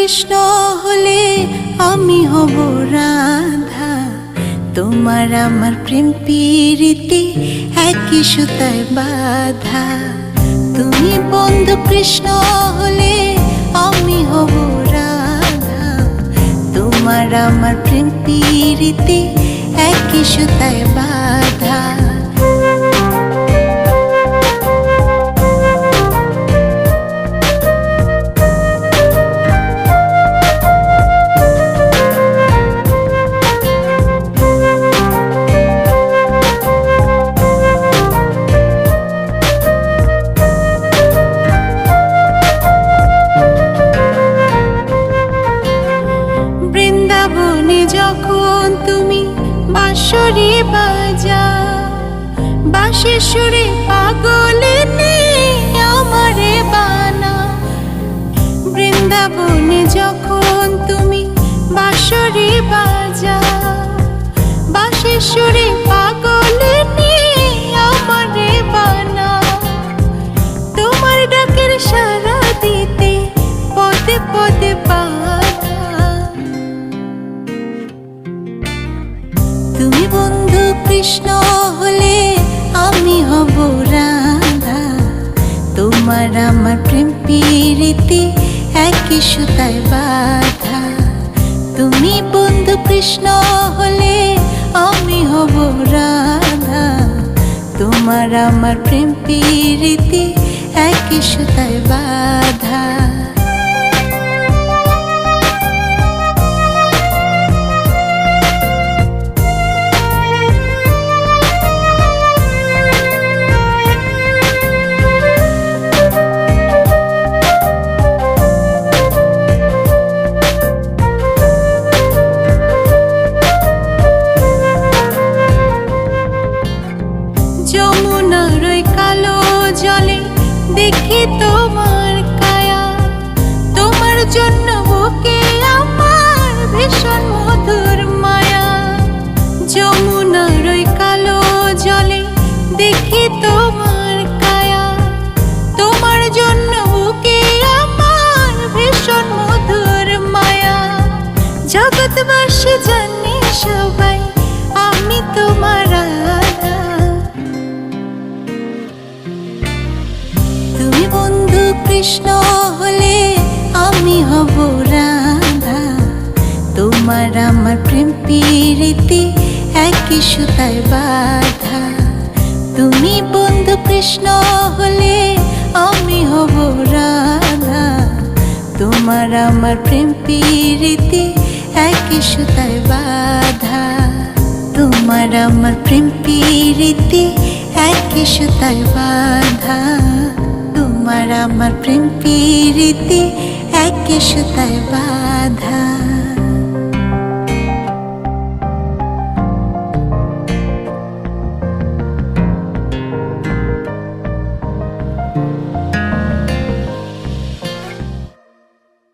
কৃষ্ণ হলে আমি হব রাধা। তোমার আমার প্রেম প্রীতি একই সুতায় বাঁধা। তুমি বন্ধু কৃষ্ণ হলে আমি হব রাধা। তোমার আমার প্রেম প্রীতি একই সুতায় বাঁধা। বৃন্দাবনে যখন তুমি বাঁশরি বাজাও, বাঁশির সুরে পাগলে আমারে বানাও। বৃন্দাবনে যখন তুমি বাঁশরি বাজাও, বাঁশির সুরে পাগলে আমারে বানাও। তোমার ডাকের সাড়া দিতে পদে পদে তুমি বন্ধু কৃষ্ণ হলে আমি হব রাধা। তোমার আমার প্রেম প্রীতি একই সুতায় বাঁধা। তুমি বন্ধু কৃষ্ণ হলে আমি হব রাধা। তোমার আমার প্রেম প্রীতি একই সুতায় বাঁধা। যমুনার ওই কালো জলে দেখি তোমার কায়া। তোমার জন্য বুকে আমার ভীষণ মধুর মায়া। যমুনার ওই কালো জলে দেখি তোমার কায়া। তোমার জন্য বুকে আমার ভীষণ মধুর মায়া। জগৎবাসী জানে সবাই আমি তোমার রাধা। তুমি বন্ধু কৃষ্ণ হলে আমি হব রাধা। তোমার আমার প্রেম প্রীতি একই সুতায় বাঁধা। তুমি বন্ধু কৃষ্ণ হলে আমি হব রাধা। তোমার আমার প্রেম প্রীতি একই সুতায় বাঁধা। তোমার আমার প্রেম প্রীতি একই সুতায় বাঁধা। তোমার আমার প্রেম প্রীতি একই সুতায় বাঁধা।